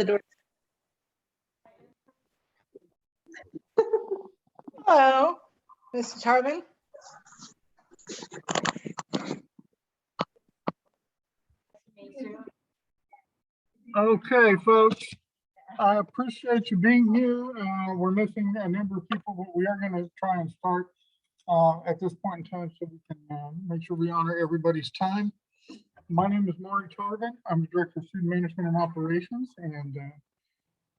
the door. Hello, Mr. Tarvin. Okay, folks, I appreciate you being here. We're missing a number of people, but we are going to try and start at this point in time so we can make sure we honor everybody's time. My name is Maury Tarvin. I'm the Director of Student Management and Operations, and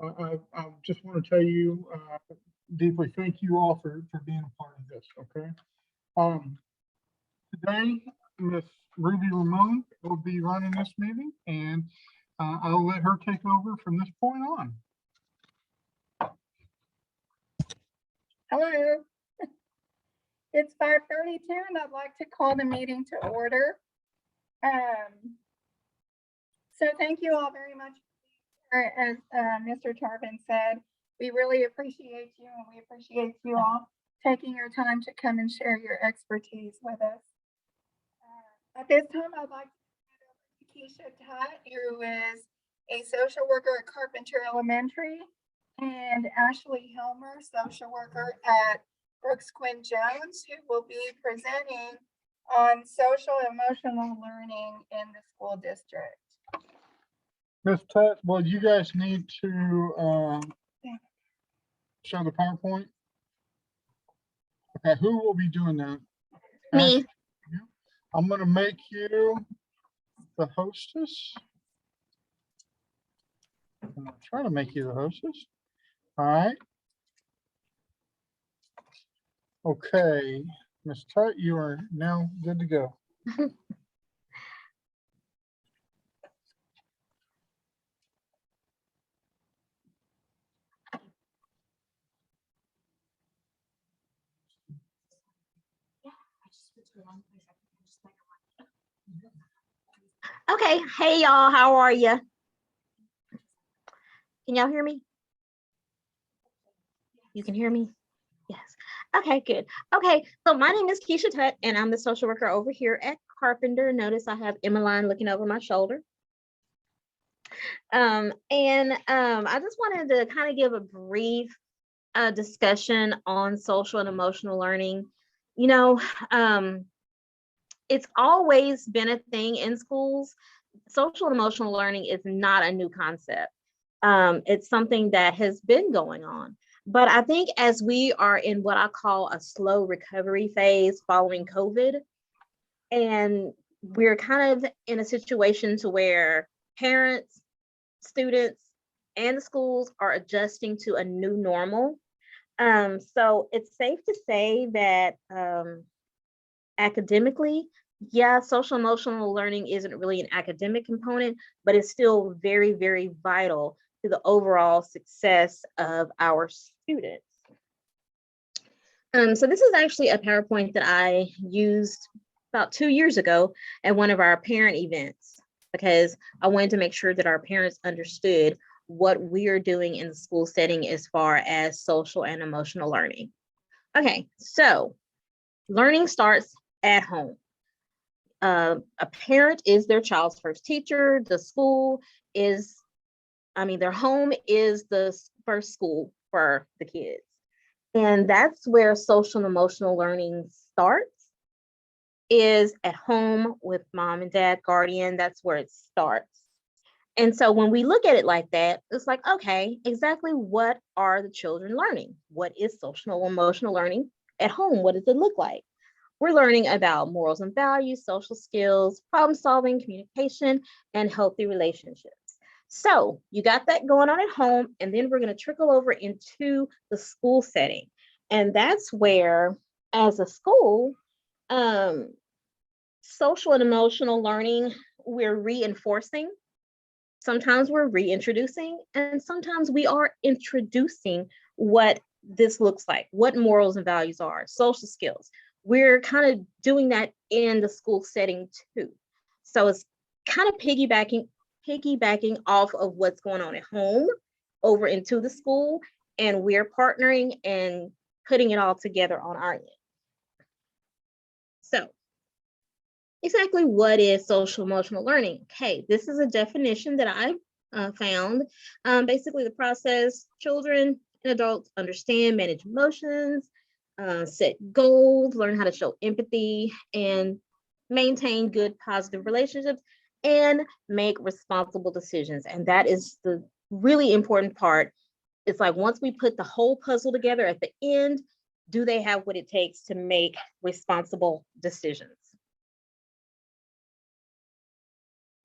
I just want to tell you deeply thank you all for being a part of this, okay? Today, Miss Ruby Ramon will be running this meeting, and I'll let her take over from this point on. Hello. It's 5:32 and I'd like to call the meeting to order. So thank you all very much. As Mr. Tarvin said, we really appreciate you and we appreciate you all taking your time to come and share your expertise with us. At this time, I'd like to hand over to Keisha Tutt, who is a social worker at Carpenter Elementary, and Ashley Helmer, social worker at Brooks Quinn Jones, who will be presenting on social emotional learning in the school district. Ms. Tutt, well, you guys need to show the PowerPoint. Okay, who will be doing that? Me. Ashley, I'm going to make you the hostess. I'm going to try to make you the hostess. All right. Okay, Ms. Tutt, you are now good to go. Okay, hey y'all, how are you? Can y'all hear me? You can hear me? Yes. Okay, good. Okay, so my name is Keisha Tutt and I'm the social worker over here at Carpenter. Notice I have Emmeline looking over my shoulder. I just wanted to kind of give a brief discussion on social and emotional learning. You know, it's always been a thing in schools. Social and emotional learning is not a new concept. It's something that has been going on. But I think as we are in what I call a slow recovery phase following COVID, and we're kind of in a situation to where parents, students, and the schools are adjusting to a new normal. So it's safe to say that academically, yeah, social emotional learning isn't really an academic component, but it's still very, very vital to the overall success of our students. So this is actually a PowerPoint that I used about 2 years ago at one of our parent events, because I wanted to make sure that our parents understood what we are doing in the school setting as far as social and emotional learning. Okay, so learning starts at home. A parent is their child's first teacher. The school is, their home is the first school for the kids. And that's where social and emotional learning starts, is at home with mom and dad, guardian. That's where it starts. And so when we look at it like that, it's like, okay, exactly what are the children learning? What is social and emotional learning at home? What does it look like? We're learning about morals and values, social skills, problem solving, communication, and healthy relationships. So you got that going on at home, and then we're going to trickle over into the school setting. And that's where, as a school, social and emotional learning, we're reinforcing. Sometimes we're reintroducing, and sometimes we are introducing what this looks like, what morals and values are, social skills. We're kind of doing that in the school setting too. So it's kind of piggybacking off of what's going on at home over into the school, and we're partnering and putting it all together on our end. So exactly what is social emotional learning? Okay, this is a definition that I found. Basically, the process: children and adults understand, manage emotions, set goals, learn how to show empathy, and maintain good, positive relationships, and make responsible decisions. And that is the really important part. It's like once we put the whole puzzle together at the end, do they have what it takes to make responsible decisions?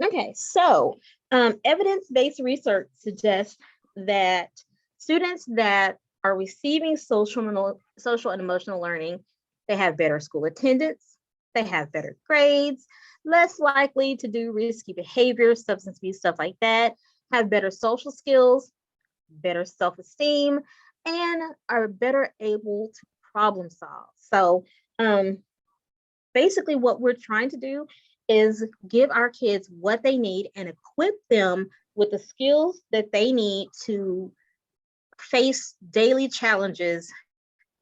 Okay, so evidence-based research suggests that students that are receiving social and emotional learning, they have better school attendance, they have better grades, less likely to do risky behavior, substance abuse, stuff like that, have better social skills, better self-esteem, and are better able to problem solve. So basically what we're trying to do is give our kids what they need and equip them with the skills that they need to face daily challenges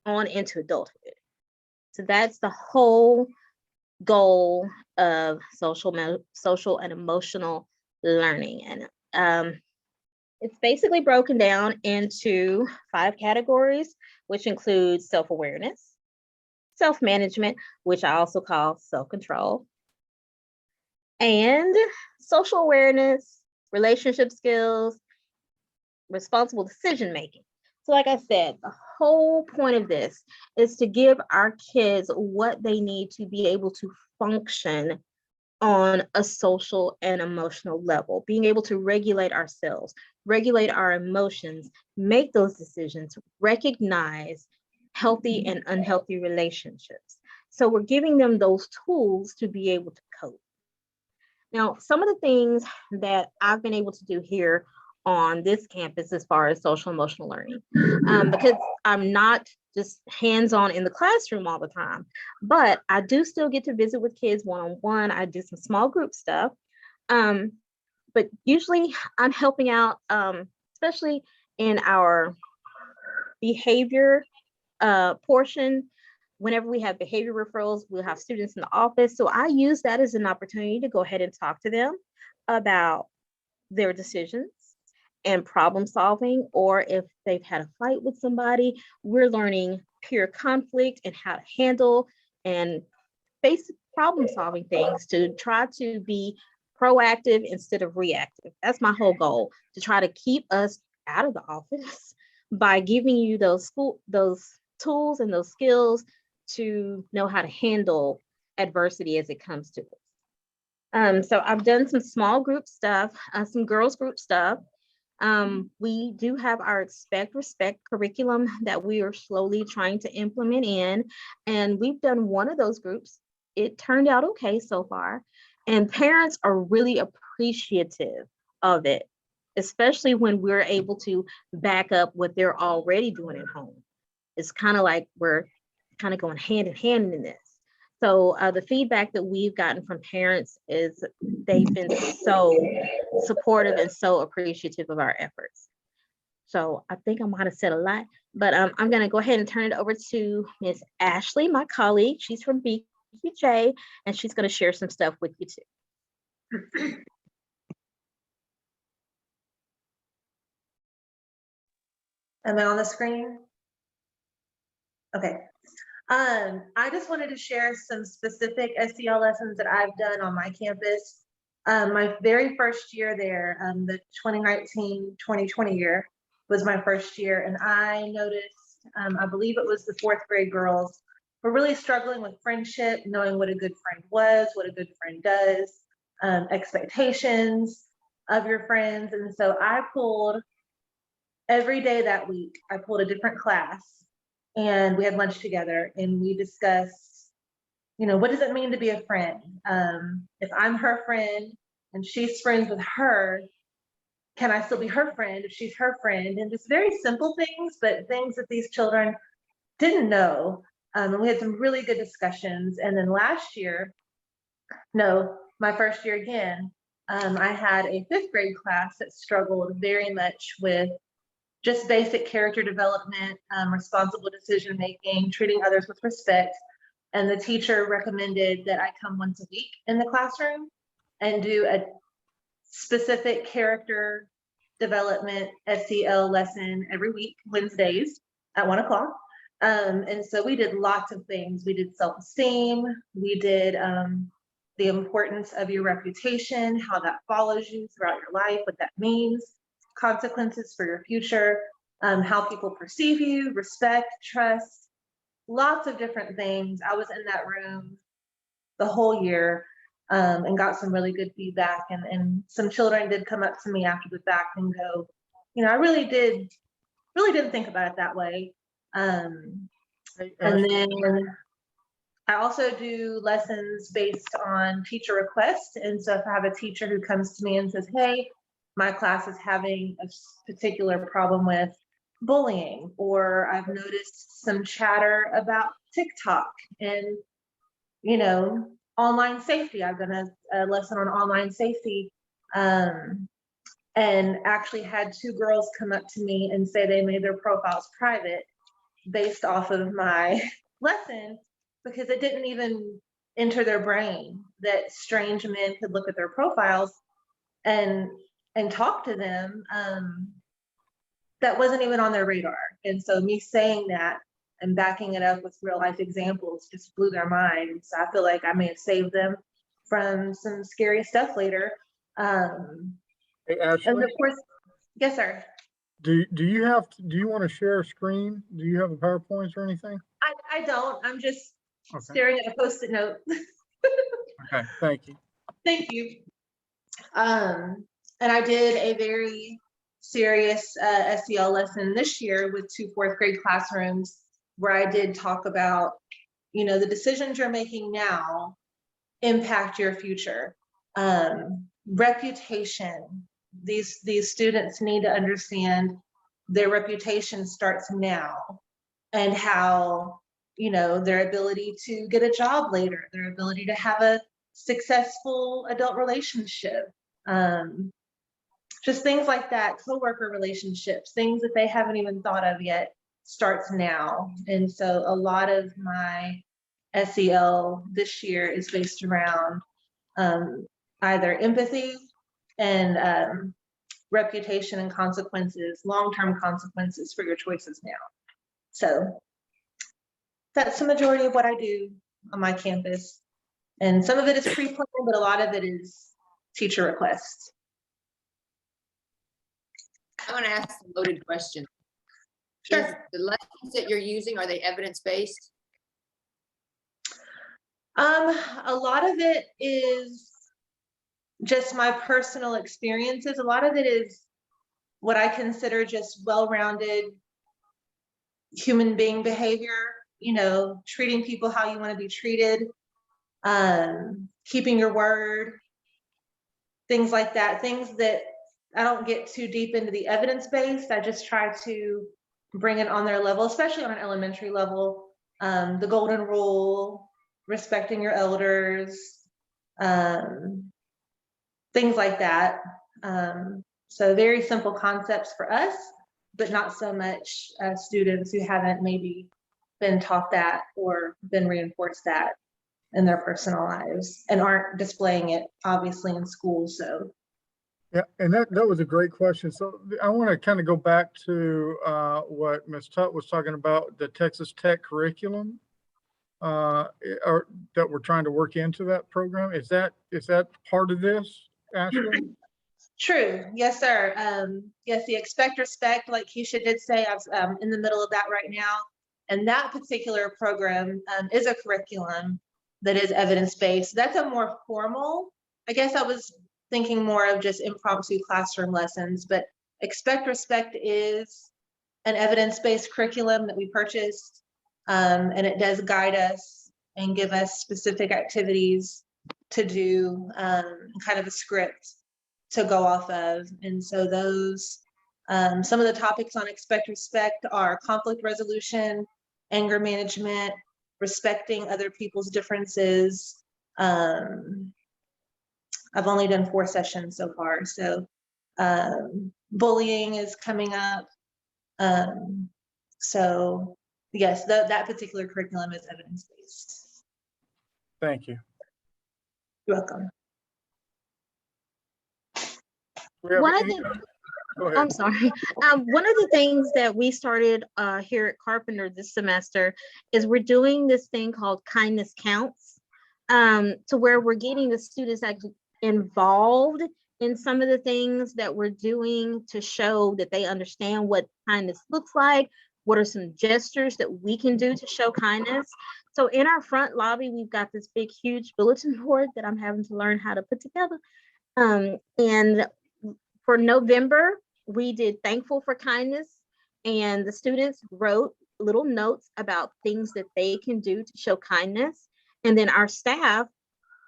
on into adulthood. So that's the whole goal of social and emotional learning. And it's basically broken down into 5 categories, which include self-awareness, self-management, which I also call self-control, and social awareness, relationship skills, responsible decision-making. So like I said, the whole point of this is to give our kids what they need to be able to function on a social and emotional level, being able to regulate ourselves, regulate our emotions, make those decisions, recognize healthy and unhealthy relationships. So we're giving them those tools to be able to cope. Now, some of the things that I've been able to do here on this campus as far as social emotional learning, because I'm not just hands-on in the classroom all the time, but I do still get to visit with kids one-on-one. I do some small group stuff, but usually I'm helping out, especially in our behavior portion. Whenever we have behavior referrals, we'll have students in the office. So I use that as an opportunity to go ahead and talk to them about their decisions and problem solving, or if they've had a fight with somebody, we're learning peer conflict and how to handle and basic problem solving things to try to be proactive instead of reactive. That's my whole goal, to try to keep us out of the office by giving you those tools and those skills to know how to handle adversity as it comes to us. So I've done some small group stuff, some girls group stuff. We do have our Expect Respect curriculum that we are slowly trying to implement in, and we've done one of those groups. It turned out okay so far, and parents are really appreciative of it, especially when we're able to back up what they're already doing at home. It's kind of like we're kind of going hand in hand in this. So the feedback that we've gotten from parents is they've been so supportive and so appreciative of our efforts. So I think I might have said a lot, but I'm going to go ahead and turn it over to Ms. Ashley, my colleague. She's from BQJ, and she's going to share some stuff with you too. Am I on the screen? Okay. I just wanted to share some specific SEL lessons that I've done on my campus. My very first year there, the 2019-2020 year was my first year, and I noticed, I believe it was the 4th grade girls were really struggling with friendship, knowing what a good friend was, what a good friend does, expectations of your friends. And so I pulled every day that week, I pulled a different class, and we had lunch together, and we discussed, you know, what does it mean to be a friend? If I'm her friend and she's friends with her, can I still be her friend if she's her friend? And just very simple things, but things that these children didn't know. And we had some really good discussions. And then last year, no, my first year again, I had a 5th grade class that struggled very much with just basic character development, responsible decision making, treating others with respect. And the teacher recommended that I come once a week in the classroom and do a specific character development SEL lesson every week, Wednesdays at 1 o'clock. And so we did lots of things. We did self-esteem. We did the importance of your reputation, how that follows you throughout your life, what that means, consequences for your future, how people perceive you, respect, trust, lots of different things. I was in that room the whole year and got some really good feedback. And some children did come up to me after the fact and go, you know, I really didn't think about it that way. Hey, And Ashley, then I also do lessons based on teacher request. And so if I have a teacher who comes to me and says, hey, my class is having a particular problem with bullying, or I've noticed some chatter about TikTok and, you know, online safety. I've done a lesson on online safety and actually had 2 girls come up to me and say they made their profiles private based off of my lesson, because it didn't even enter their brain that strange men could look at their profiles and talk to them. That wasn't even on their radar. And so me saying that and backing it up with real life examples just blew their mind. And so I feel like I may have saved them from some scary stuff later. hey, And Ashley, of course, yes, sir. do you want to share a screen? Do you have a PowerPoint or anything? I don't, I'm just Okay, staring at a Post-it note. okay, thank you. Thank you. And I did a very serious SEL lesson this year with 2 4th grade classrooms, where I did talk about, you know, the decisions you're making now impact your future. Reputation. These students need to understand their reputation starts now, and how, you know, their ability to get a job later, their ability to have a successful adult relationship, just things like that, coworker relationships, things that they haven't even thought of yet, starts now. And so a lot of my SEL this year is based around either empathy and reputation and consequences, long-term consequences for your choices now. So that's the majority of what I do on my campus. And some of it is pre-planned, but a lot of it is teacher requests. I want to ask a loaded question. Sure. Is the lessons that you're using, are they evidence-based? A lot of it is just my personal experiences. A lot of it is what I consider just well-rounded human being behavior, you know, treating people how you want to be treated, keeping your word, things like that, things that I don't get too deep into the evidence-based. I just try to bring it on their level, especially on an elementary level. The golden rule, respecting your elders, things like that. So very simple concepts for us, but not so much students who haven't maybe been taught that or been reinforced that in their personal lives and aren't displaying it obviously in school. So Yeah, and that was a great question. So I want to kind of go back to what Ms. Tutt was talking about, the Texas Tech curriculum or that we're trying to work into that program. Is that part of this, Ashley? true. Yes, sir. Yes, the expect respect, like Keisha did say, I'm in the middle of that right now. And that particular program is a curriculum that is evidence-based. That's a more formal, I guess I was thinking more of just impromptu classroom lessons, but expect respect is an evidence-based curriculum that we purchased. And it does guide us and give us specific activities to do, kind of a script to go off of. And so those, some of the topics on expect respect are conflict resolution, anger management, respecting other people's differences. I've only done 4 sessions so far. So bullying is coming up. So yes, that particular curriculum is evidence-based. Thank you. You're welcome. Do we have One of any- the Go ahead. I'm sorry. One of the things that we started here at Carpenter this semester is we're doing this thing called Kindness Counts, to where we're getting the students actually involved in some of the things that we're doing to show that they understand what kindness looks like. What are some gestures that we can do to show kindness? So in our front lobby, we've got this big, huge bulletin board that I'm having to learn how to put together. And for November, we did Thankful for Kindness, and the students wrote little notes about things that they can do to show kindness. And then our staff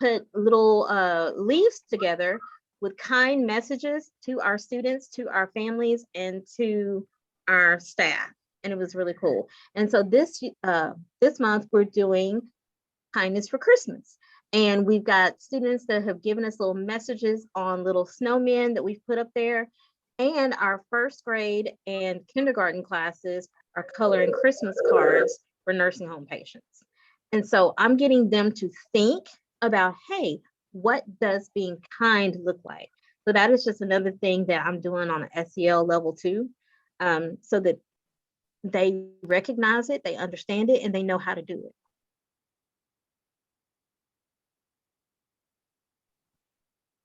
put little leaves together with kind messages to our students, to our families, and to our staff. And it was really cool. And so this month we're doing Kindness for Christmas. And we've got students that have given us little messages on little snowmen that we've put up there. And our first grade and kindergarten classes are coloring Christmas cards for nursing home patients. And so I'm getting them to think about, hey, what does being kind look like? So that is just another thing that I'm doing on an SEL level too, so that they recognize it, they understand it, and they know how to do it.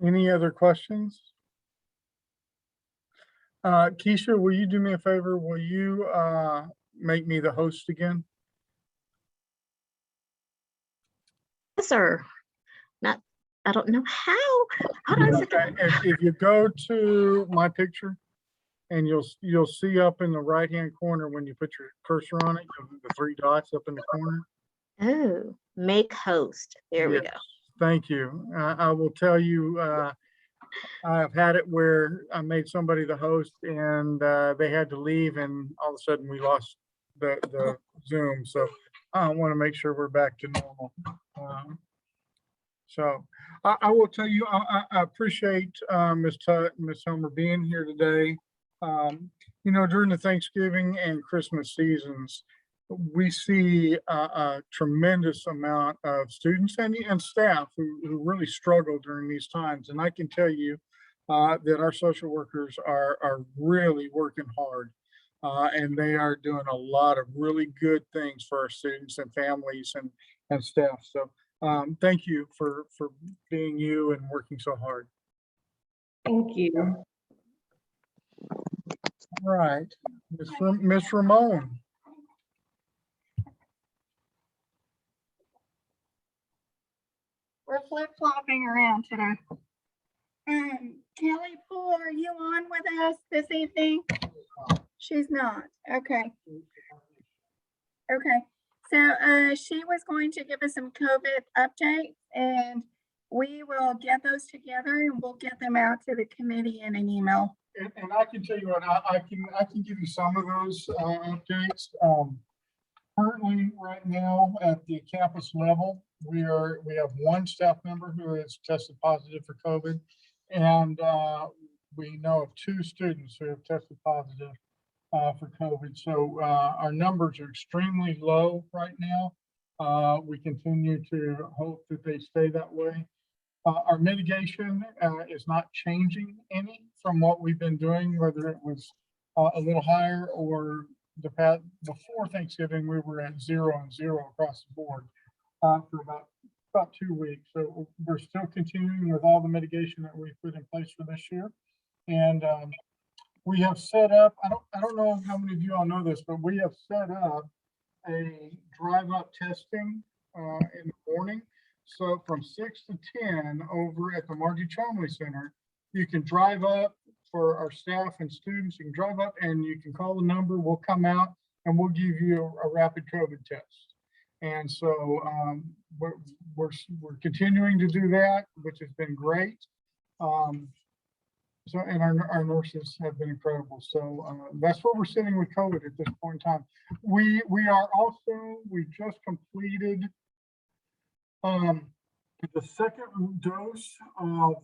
Any other questions? Keisha, will you do me a favor? Will you make me the host again? Yes, sir. I don't know how. Hold on a second. If you go to my picture and you'll see up in the right-hand corner when you put your cursor on it, the three dots up in the corner. Oh, make host. There we Yes, go. thank you. I will tell you, I've had it where I made somebody the host and they had to leave, and all of a sudden we lost the Zoom. So I want to make sure we're back to normal. So I will tell you, I appreciate Ms. Tutt and Ms. Homer being here today. You know, during the Thanksgiving and Christmas seasons, we see a tremendous amount of students and staff who really struggle during these times. And I can tell you that our social workers are really working hard. And they are doing a lot of really good things for our students and families and staff. So thank you for being you and working so hard. Thank you. All right, Miss Ramon. We're flip-flopping around today. Kelly Poole, are you on with us this evening? She's not. Okay. Okay. So she was going to give us some COVID updates, and we will get those together and we'll get them out to the committee in an email. And I can tell you what, I can give you some of those updates. Currently, right now at the campus level, we have one staff member who has tested positive for COVID, and we know of 2 students who have tested positive for COVID. So our numbers are extremely low right now. We continue to hope that they stay that way. Our mitigation is not changing any from what we've been doing, whether it was a little higher or before Thanksgiving, we were at 0 and 0 across the board for about 2 weeks. So we're still continuing with all the mitigation that we put in place for this year. And we have set up, I don't know how many of you all know this, but we have set up a drive-up testing in the morning. So from 6 to 10 over at the Margie Chomley Center, you can drive up for our staff and students. You can drive up and you can call the number. We'll come out and we'll give you a rapid COVID test. And so we're continuing to do that, which has been great. So, and our nurses have been incredible. So that's where we're sitting with COVID at this point in time. We just completed the second dose of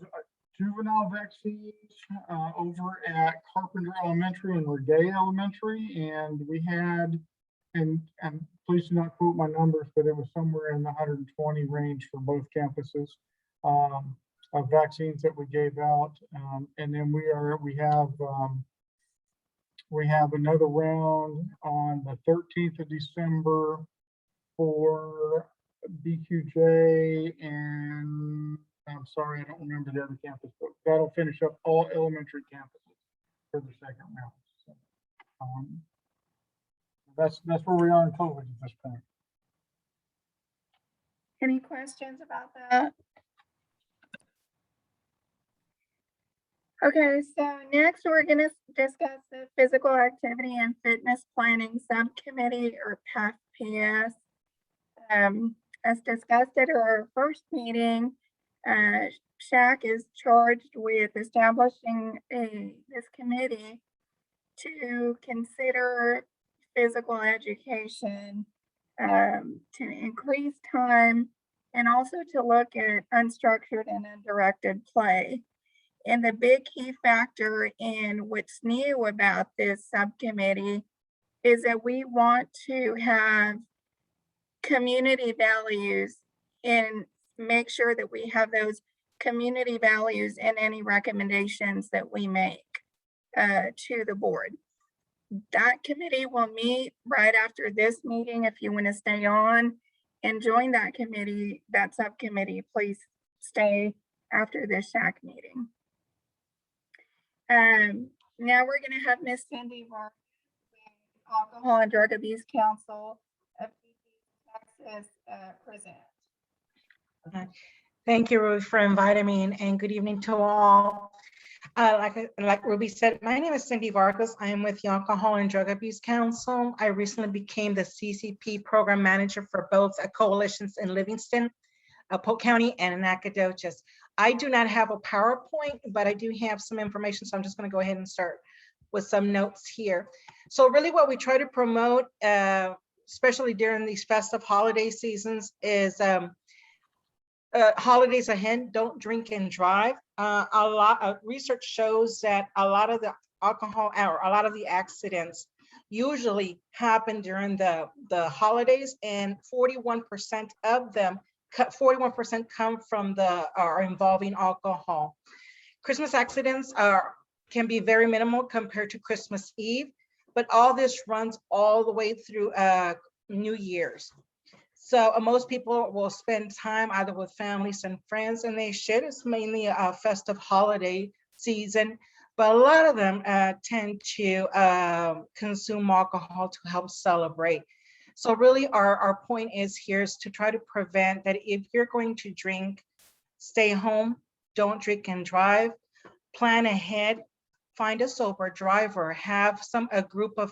juvenile vaccines over at Carpenter Elementary and Regay Elementary. And we had, and please do not quote my numbers, but it was somewhere in the 120 range for both campuses. vaccines that we gave out. And then we have another round on the 13th of December for BQJ, and I'm sorry, I don't remember the other campus, but that'll finish up all elementary campuses for the second round. So, that's where we are in COVID at this point. Any questions about that? Okay, so next we're gonna discuss the Physical Activity and Fitness Planning Subcommittee, or PAFPS. As discussed at our first meeting, SHAC is charged with establishing this committee to consider physical education, to increase time, and also to look at unstructured and undirected play. And the big key factor in what's new about this subcommittee is that we want to have community values and make sure that we have those community values in any recommendations that we make to the board. That committee will meet right after this meeting. If you want to stay on and join that committee, that subcommittee, please stay after this SHAC meeting. Now we're going to have Miss Cindy Vargas, Alcohol and Drug Abuse Council of Texas, present. Okay. Thank you, Ruby, for inviting me, and good evening to all. Like Ruby said, my name is Cindy Vargas. I am with the Alcohol and Drug Abuse Council. I recently became the CCP program manager for both coalitions in Livingston, Polk County, and in Nacogdoches. I do not have a PowerPoint, but I do have some information, so I'm just going to go ahead and start with some notes here. So really what we try to promote, especially during these festive holiday seasons, is holidays ahead, don't drink and drive. A lot of research shows that a lot of the alcohol or a lot of the accidents usually happen during the holidays, and 41% of them 41% come from are involving alcohol. Christmas accidents can be very minimal compared to Christmas Eve, but all this runs all the way through New Year's. So most people will spend time either with families and friends, and they should. It's mainly a festive holiday season, but a lot of them tend to consume alcohol to help celebrate. So really our point is here is to try to prevent that. If you're going to drink, stay home, don't drink and drive, plan ahead, find a sober driver, have a group of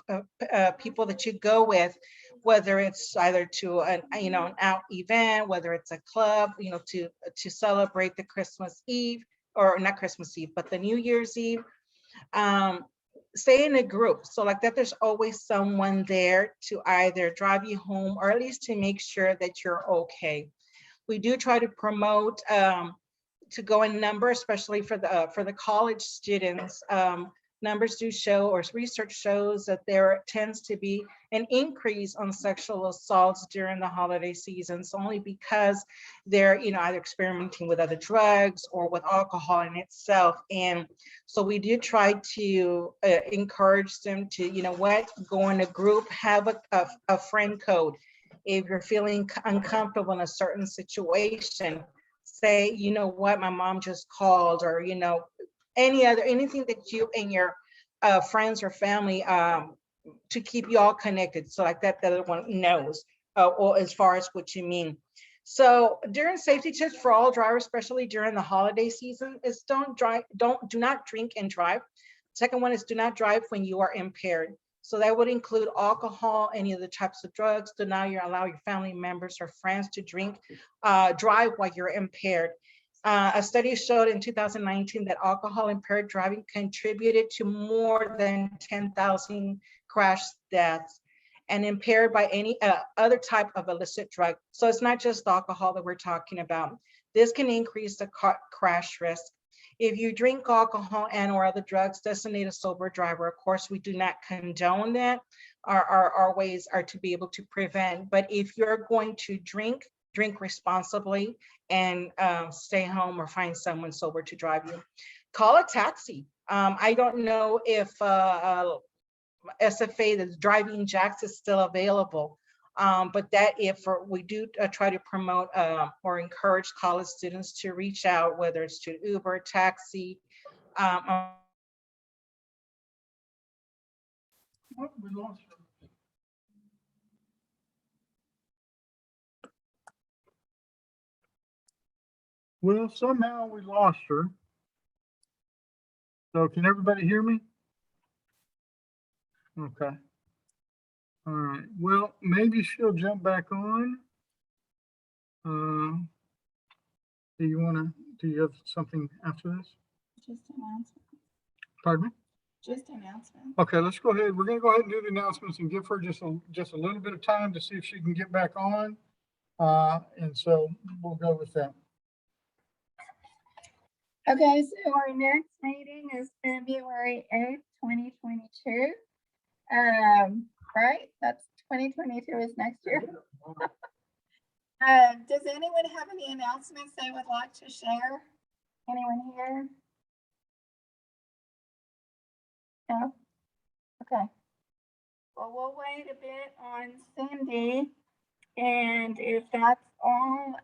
people that you go with, whether it's either to an out event, whether it's a club, to celebrate the Christmas Eve, or not Christmas Eve, but the New Year's Eve. Stay in a group, so like that there's always someone there to either drive you home or at least to make sure that you're okay. We do try to promote to go in number, especially for the college students. Numbers do show, or research shows, that there tends to be an increase on sexual assaults during the holiday seasons, only because they're either experimenting with other drugs or with alcohol in itself. And so we do try to encourage them to, go in a group, have a friend code. If you're feeling uncomfortable in a certain situation, say, you know what, my mom just called, or anything that you and your friends or family to keep you all connected, so like that the other one knows, or as far as what you mean. So during safety tips for all drivers, especially during the holiday season, is do not drink and drive. Second one is do not drive when you are impaired. So that would include alcohol, any of the types of drugs. Do not allow your family members or friends to drive while you're impaired. A study showed in 2019 that alcohol impaired driving contributed to more than 10,000 crash deaths, and impaired by any other type of illicit drug. So it's not just alcohol that we're talking about. This can increase the crash risk. If you drink alcohol and or other drugs, designate a sober driver. Of course, we do not condone that. Our ways are to be able to prevent. But if you're going to drink, drink responsibly, and stay home or find someone sober to drive you. Call a taxi. I don't know if SFA, the driving jacks, is still available. But that we do try to promote or encourage college students to reach out, whether it's to Uber, taxi. Oh, we lost her. Well, somehow we lost her. So can everybody hear me? Okay. All right. Well, maybe she'll jump back on. Do you have something after this? Just announcement. Pardon me? Just announcement. Okay, let's go ahead. We're gonna go ahead and do the announcements and give her just a little bit of time to see if she can get back on. And so we'll go with that. Okay, so our next meeting is February 8th, 2022. Right, that's 2022 is next year. Does anyone have any announcements they would like to share? Anyone here? No? Okay. Well, we'll wait a bit on Cindy, and if that's all,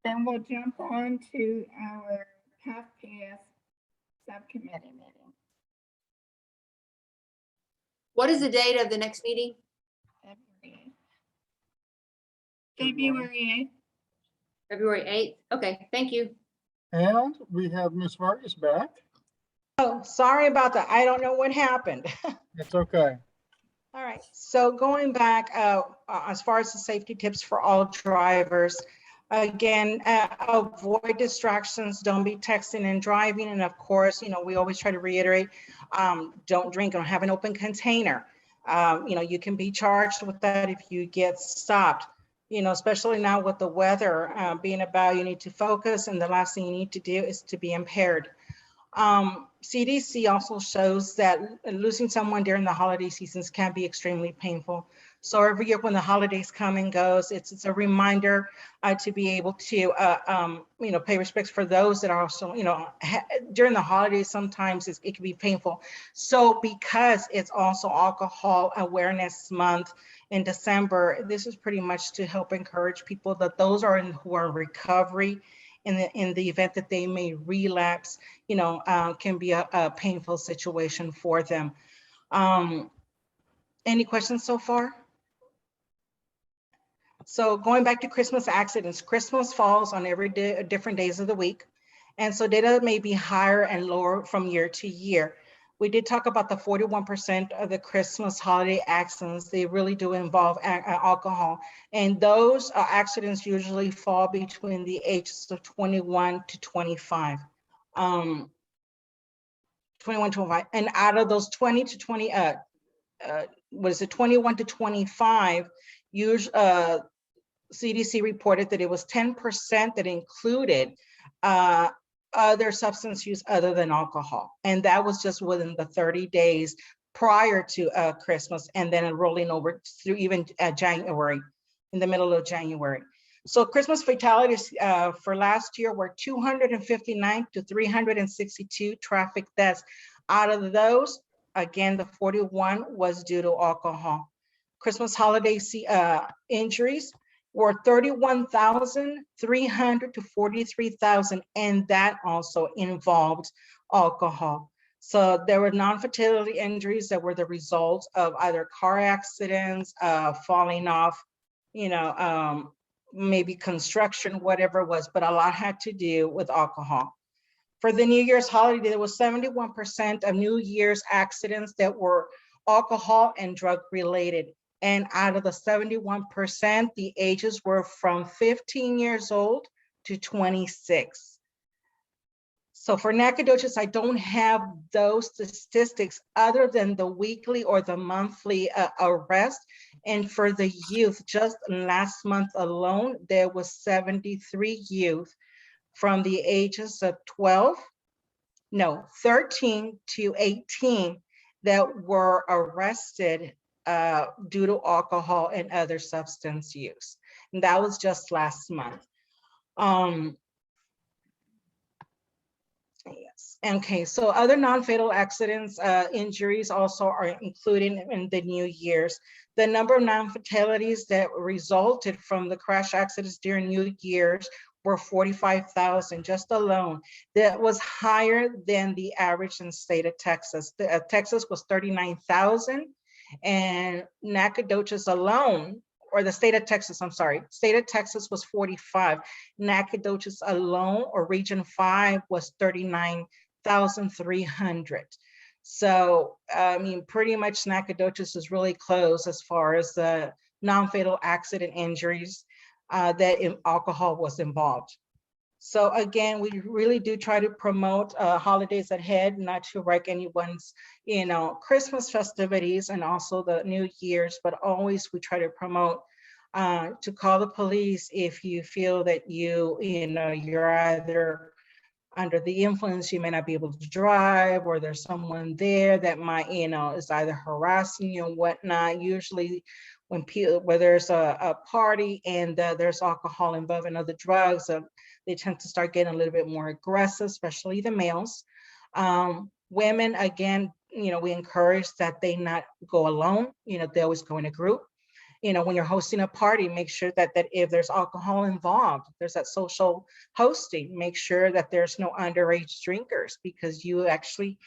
then we'll jump on to our PAF-PS subcommittee meeting. What is the date of the next meeting? February 8th. February 8th? Okay, thank you. And we have Ms. Vargas back. Oh, sorry about that. I don't know what happened. That's okay. All right, so going back, as far as the safety tips for all drivers, again, avoid distractions, don't be texting and driving. And of course, we always try to reiterate, don't drink, don't have an open container. You can be charged with that if you get stopped, especially now with the weather being about, you need to focus, and the last thing you need to do is to be impaired. CDC also shows that losing someone during the holiday seasons can be extremely painful. So every year when the holidays come and goes, it's a reminder to be able to, pay respects for those that are also, during the holidays, sometimes it can be painful. So because it's also Alcohol Awareness Month in December, this is pretty much to help encourage people that those who are in recovery in the event that they may relapse, can be a painful situation for them. Any questions so far? So going back to Christmas accidents, Christmas falls on every day, different days of the week. And so data may be higher and lower from year to year. We did talk about the 41% of the Christmas holiday accidents. They really do involve alcohol. And those accidents usually fall between the ages of 21 to 25. 21 to 25. And out of those 21 to 25, CDC reported that it was 10% that included other substance use other than alcohol. And that was just within the 30 days prior to Christmas, and then rolling over through even January, in the middle of January. So Christmas fatalities for last year were 259 to 362 traffic deaths. Out of those, again, the 41 was due to alcohol. Christmas holiday injuries were 31,300 to 43,000, and that also involved alcohol. So there were non-fatality injuries that were the result of either car accidents, falling off, maybe construction, whatever it was, but a lot had to do with alcohol. For the New Year's holiday, there was 71% of New Year's accidents that were alcohol and drug related. And out of the 71%, the ages were from 15 years old to 26. So for Nacogdoches, I don't have those statistics other than the weekly or the monthly arrest. And for the youth, just last month alone, there was 73 youth from the ages of 13 to 18 that were arrested due to alcohol and other substance use. and that was just last month. Yes, okay, so other non-fatal accidents, injuries also are included in the new year's. The number of non-fatalities that resulted from the crash accidents during New Year's were 45,000 just alone. That was higher than the average in the state of Texas. Texas was 39,000, and Nacogdoches alone, or the state of Texas, I'm sorry, state of Texas was 45. Nacogdoches alone, or region 5, was 39,300. So, I mean, pretty much Nacogdoches is really close as far as the non-fatal accident injuries that alcohol was involved. So again, we really do try to promote holidays ahead, not to wreck anyone's, Christmas festivities and also the New Year's, but always we try to promote to call the police if you feel that you're either under the influence, you may not be able to drive, or there's someone there that might, is either harassing you and whatnot. Usually when where there's a party and there's alcohol involved and other drugs, they tend to start getting a little bit more aggressive, especially the males. Women, again, we encourage that they not go alone. They always go in a group. When you're hosting a party, make sure that if there's alcohol involved, there's that social hosting, make sure that there's no underage drinkers, because you actually,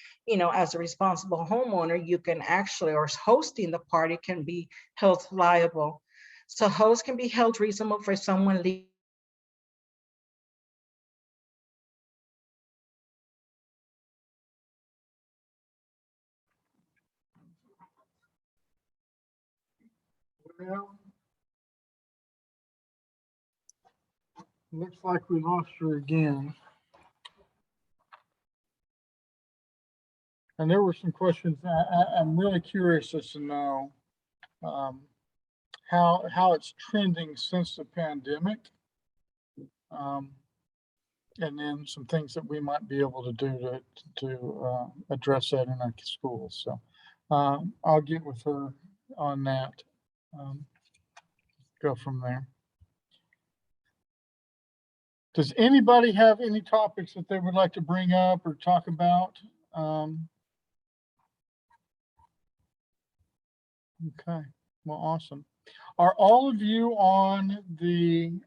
as a responsible homeowner, you can actually, or hosting the party, can be held liable. So hosts can be held reasonable for someone leaving. Well, looks like we lost her again. And there were some questions. I'm really curious as to know how it's trending since the pandemic. And then some things that we might be able to do to address that in our schools. So I'll get with her on that. Go from there. Does anybody have any topics that they would like to bring up or talk about? Okay, well, awesome. Are all of you on the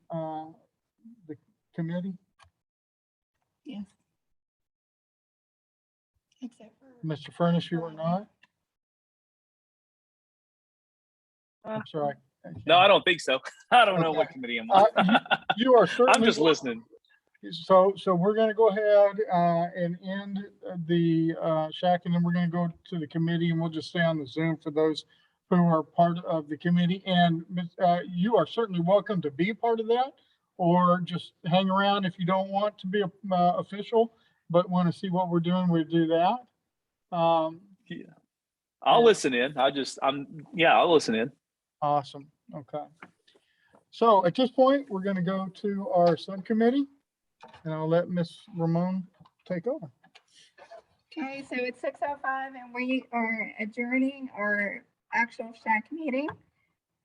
committee? Yes. Except for. Mr. Furnace, you are not? I'm sorry. No, I don't think so. I don't know Okay. what committee I'm on. You are certainly. I'm just listening. So we're going to go ahead and end the SHAC, and then we're going to go to the committee, and we'll just stay on the Zoom for those who are part of the committee. And you are certainly welcome to be part of that, or just hang around if you don't want to be official, but want to see what we're doing. We do that. Yeah. I'll listen in. I'll listen in. Awesome. Okay. So at this point, we're going to go to our subcommittee, and I'll let Ms. Ramon take over. Okay, so it's 6:05 and we are adjourning our actual SHAC meeting.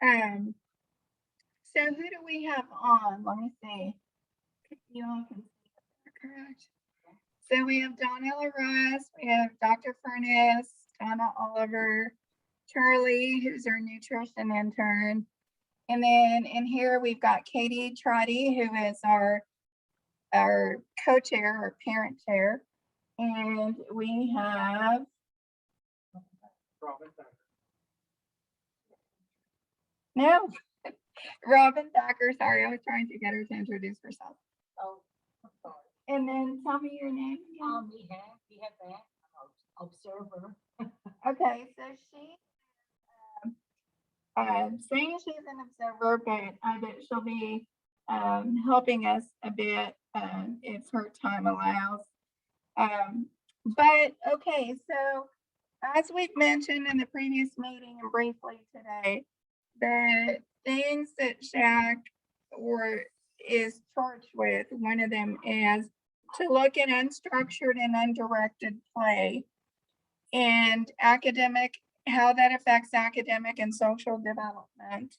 So who do we have on? Let me see. You all can see that, correct? So we have Donnella Ross, we have Dr. Furness, Donna Oliver, Charlie, who's our nutrition intern. And then in here, we've got Katie Trotty, who is our co-chair or parent chair. And we have Robin Thacker. Sorry, I was trying to get her to introduce herself. Oh, I'm sorry. And then tell me your name again. We have that observer. Okay, so she saying she's an observer, but I bet she'll be helping us a bit if her time allows. But okay, so as we've mentioned in the previous meeting and briefly today, the things that SHAC is charged with, one of them is to look at unstructured and undirected play and how that affects academic and social development.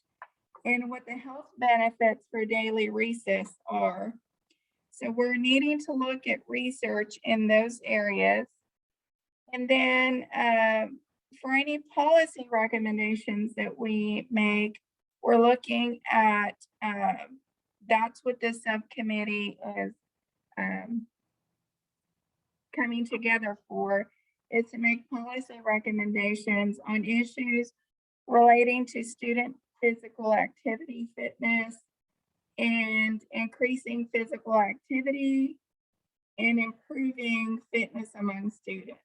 and what the health benefits for daily recess are. So we're needing to look at research in those areas. And then for any policy recommendations that we make, we're looking at, that's what this subcommittee is coming together for, is to make policy recommendations on issues relating to student physical activity fitness and increasing physical activity and improving fitness among students.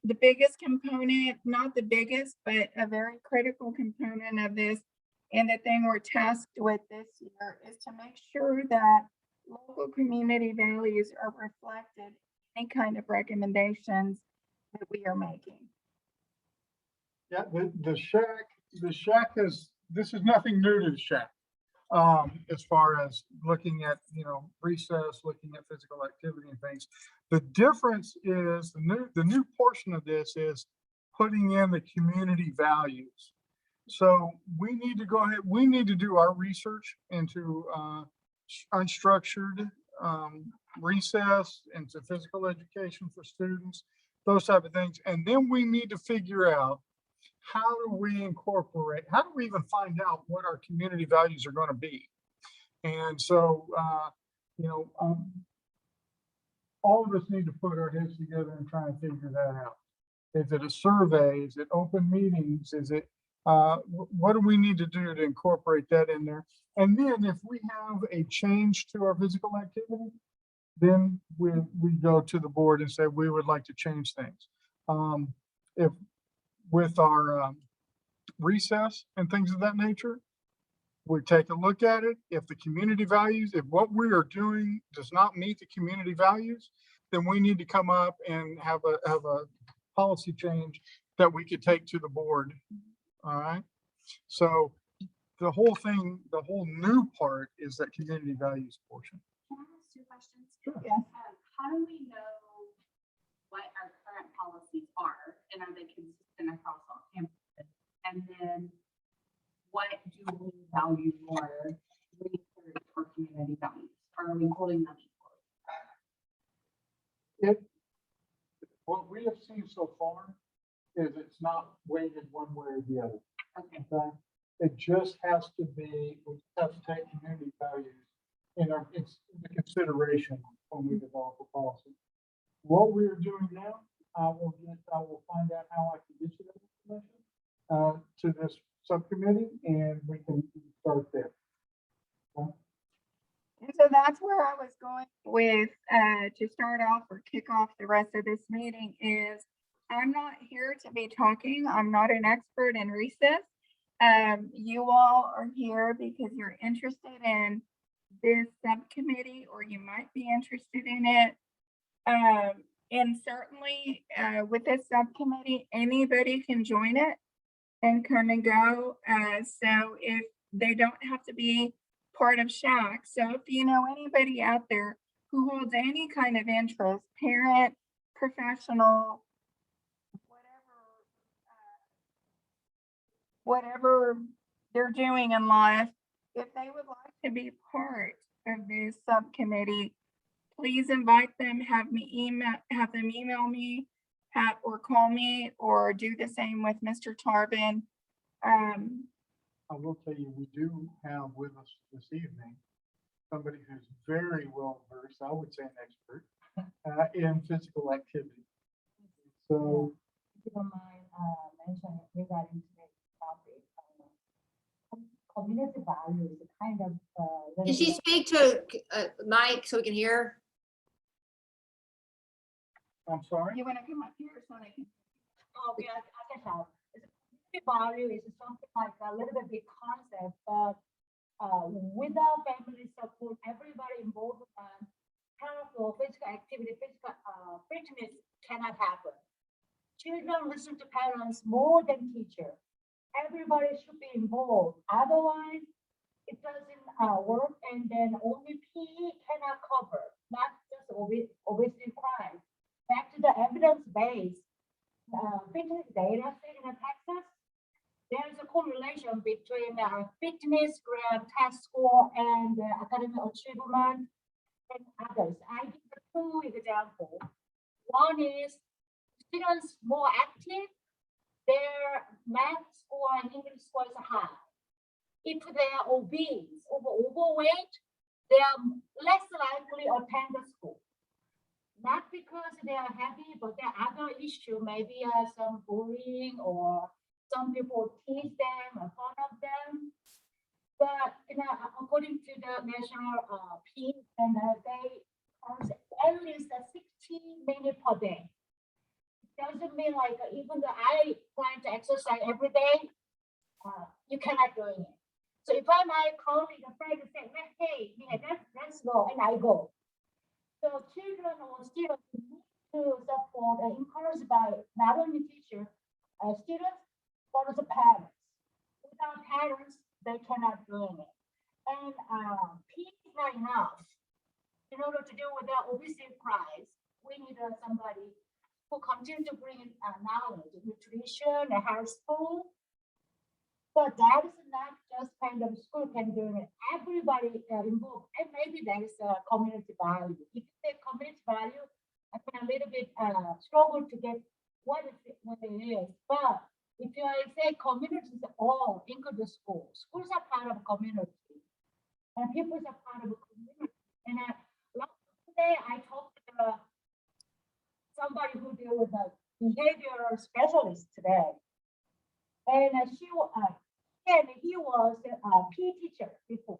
The biggest component, not the biggest, but a very critical component of this, and the thing we're tasked with this year, is to make sure that local community values are reflected in any kind of recommendations that we are making. Yeah, the SHAC is, this is nothing new to the SHAC. As far as looking at, recess, looking at physical activity and things. The difference is the new portion of this is putting in the community values. So we need to go ahead, we need to do our research into unstructured recess, into physical education for students, those type of things. And then we need to figure out, how do we even find out what our community values are going to be? And so, all of us need to put our heads together and try and figure that out. Is it a survey? Is it open meetings? Is it, what do we need to do to incorporate that in there? And then if we have a change to our physical activity, then we go to the board and say, we would like to change things. If with our recess and things of that nature, we take a look at it. If the community values, if what we are doing does not meet the community values, then we need to come up and have a policy change that we could take to the board. All right. So the whole thing, the whole new part is that community values portion. Can I ask 2 questions? Sure. Yes. How do we know what our current policies are, and are they consistent across all campuses? And then what do we value more, research or community values? Or are we holding them equal? What we have seen so far is it's not weighted one way or the other. Okay. Okay. It just has to be, we have to take community values into consideration when we develop a policy. What we are doing now, I will find out how I can get you that information to this subcommittee, and we can start there. Okay? And so that's where I was going with, to start off or kick off the rest of this meeting, is I'm not here to be talking. I'm not an expert in recess. You all are here because you're interested in this subcommittee, or you might be interested in it. And certainly with this subcommittee, anybody can join it and come and go. So if they don't have to be part of SHAC. So if you know anybody out there who holds any kind of interest, parent, professional, whatever they're doing in life, if they would like to be part of this subcommittee, please invite them, have them email me, or call me, or do the same with Mr. Tarvin. I will tell you, we do have with us this evening somebody who's very well versed, I would say an expert, in physical activity. So, If you don't mind mentioning regarding today's topic, community values, kind of. Can she speak to Mike so we can hear? I'm sorry. You want to come up here so they can? Oh, yeah, I can help. Community value is something like a little bit big concept, but without family support, everybody involved in powerful physical activity, physical fitness cannot happen. Children listen to parents more than teacher. Everybody should be involved. Otherwise, it doesn't work, and then only PE cannot cover, not just obesity crime. Back to the evidence base, fitness data state in Texas, there's a correlation between fitness, test score, and academic achievement and others. I give two examples. One is students more active, their math score and English score is high. If they are obese, overweight, they are less likely to attend the school. Not because they are happy, but there are other issues, maybe some bullying or some people tease them or fun of them. But according to the national peace, and they comes at least 60 minutes per day. Doesn't mean like even though I plan to exercise every day, you cannot do it. So if I my colleague, a friend say, hey, yeah, let's go, and I go. So children or students need to support and encouraged by not only teachers, students, but also parents. Without parents, they cannot do it. And peace is not enough. In order to deal with the obesity prize, we need somebody who continue to bring knowledge, nutrition, and health school. But that is not just kind of school can do it. Everybody involved, and maybe there is a community value. If you say community value, I can a little bit struggle to get what it is. But if you say communities all include the school, schools are part of a community, and people are part of a community. And today I talked to somebody who deal with a behavioral specialist today, and he was a PE teacher before.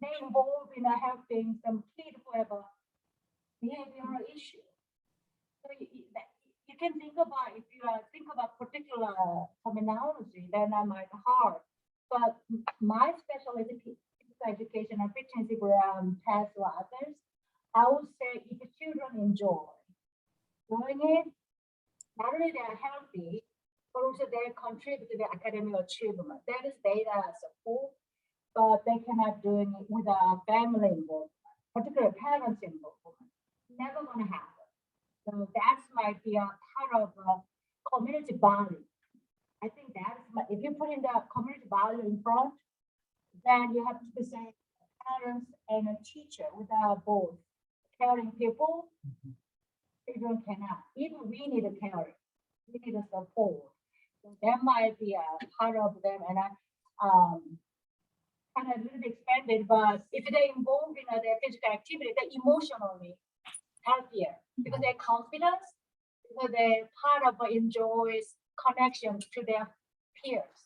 They involved in helping some kids who have a behavioral issue. So you can think about, if you think about particular terminology, then I might hard. But my specialty is education and fitness program tests or others. I would say if the children enjoy doing it, not only they are healthy, but also they contribute to the academic achievement. That is data support, but they cannot do it without family involvement, particularly parents involvement. Never gonna happen. So that might be a part of community value. I think that's if you put in the community value in front, then you have to present parents and a teacher without both caring people. Children cannot. Even we need a caring. We need a support. So that might be a part of them, and I kind of a little bit expanded, but if they're involved in their physical activity, they're emotionally happier because they're confident, because they're part of enjoys connection to their peers.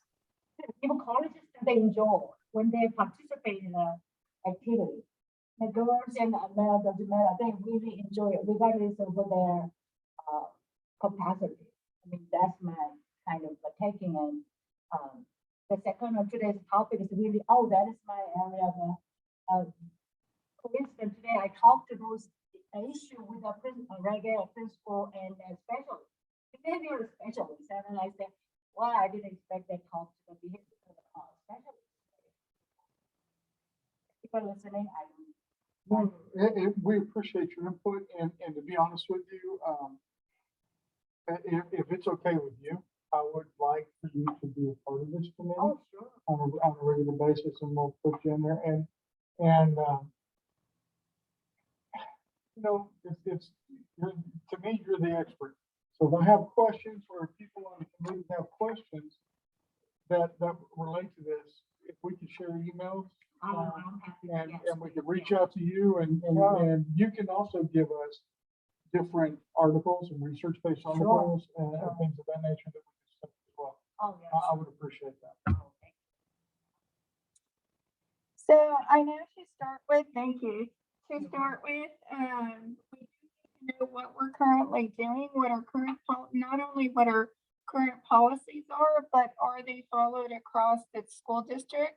Even colleges, they enjoy when they participate in an activity. The girls and the male, they really enjoy it regardless of their capacity. I mean, that's my kind of taking on. The second of today's topic is really, that is my area of for instance, today I talked to those issue with a regular principal and a specialist, behavioral specialist, and I said, well, I didn't expect that talk to the behavioral specialist. If you're listening, I don't. Well, we appreciate your input, and to be honest with you, if it's okay with you, I would like for you to be a part of this committee Oh, sure. on a regular basis, and we'll put you in there. And you know, to me, you're the expert. So if I have questions, or if people on the committee have questions that relate to this, if we could share emails, I'm happy. and we could reach out to you, and you can also give us different articles and research-based articles and things of that nature that we can send as well. Oh, yeah. I would appreciate that. So I know to start with, thank you. To start with, we need to know what we're currently doing, what our current, not only what our current policies are, but are they followed across the school district?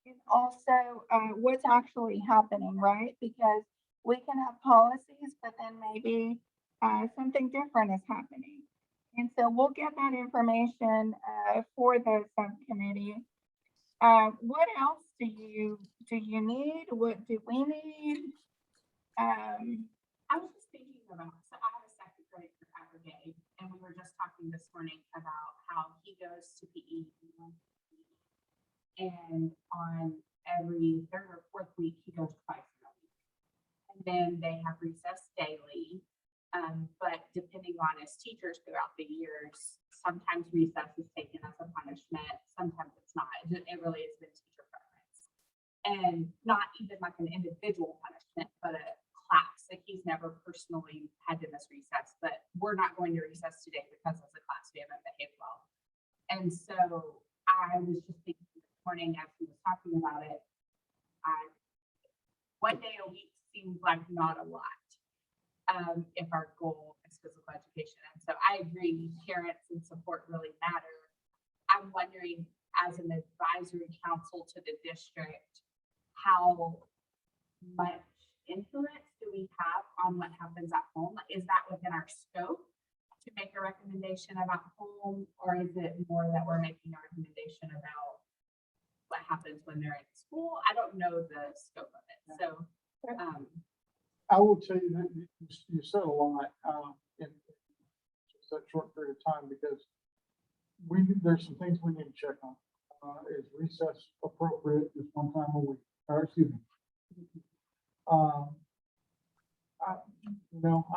And also what's actually happening, right? Because we can have policies, but then maybe something different is happening. And so we'll get that information for the subcommittee. What else do you need? What do we need? I was just thinking about, so I have a second grade for every day, and we were just talking this morning about how now he goes to PE and on every third or fourth week, he goes twice in a week. And then they have recess daily. But depending on his teachers throughout the years, sometimes recess is taken as a punishment, sometimes it's not. It really has been teacher preference. And not even like an individual punishment, but a class. Like he's never personally had to miss recess, but we're not going to recess today because as a class we haven't behaved well. And so I was just thinking this morning as he was talking about it, one day a week seems like not a lot. If our goal is physical education. And so I agree, parents and support really matter. I'm wondering, as an advisory council to the district, how much influence do we have on what happens at home? Is that within our scope to make a recommendation about home, or is it more that we're making a recommendation about what happens when they're in school? I don't know the scope of it. So I will tell you that you said a lot in just that short period of time, because there's some things we need to check on. Is recess appropriate just one time a week? Or excuse me. I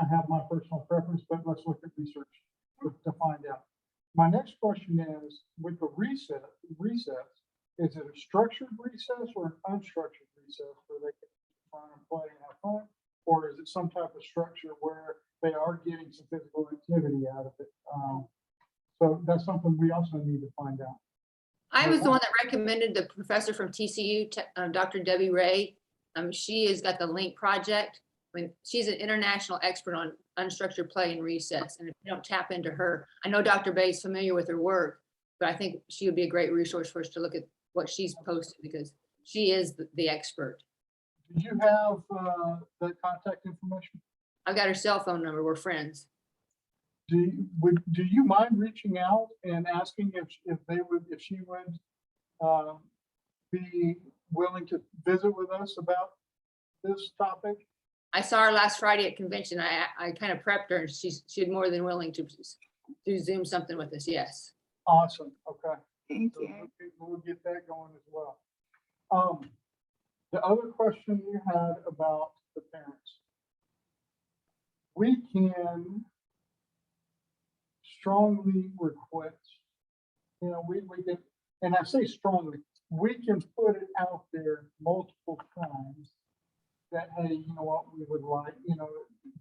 have my personal preference, but let's look at research to find out. My next question is, with the recess, is it a structured recess or an unstructured recess where they can try and play and have fun? Or is it some type of structure where they are getting some physical activity out of it? So that's something we also need to find out. I was the one that recommended the professor from TCU, Dr. Debbie Ray. She has got the LINK project. She's an international expert on unstructured play and recess. And if you don't tap into her, I know Dr. Bay is familiar with her work, but I think she would be a great resource for us to look at what she's posted, because she is the expert. Do you have the contact information? I've got her cell phone number. We're friends. Do you mind reaching out and asking if she would be willing to visit with us about this topic? I saw her last Friday at convention. I kind of prepped her, and she's more than willing to do Zoom something with us. Yes. Awesome. Okay. Thank So you. we'll get that going as well. The other question you had about the parents. We can strongly request, we can, and I say strongly, we can put it out there multiple times that, hey, you know what, we would like,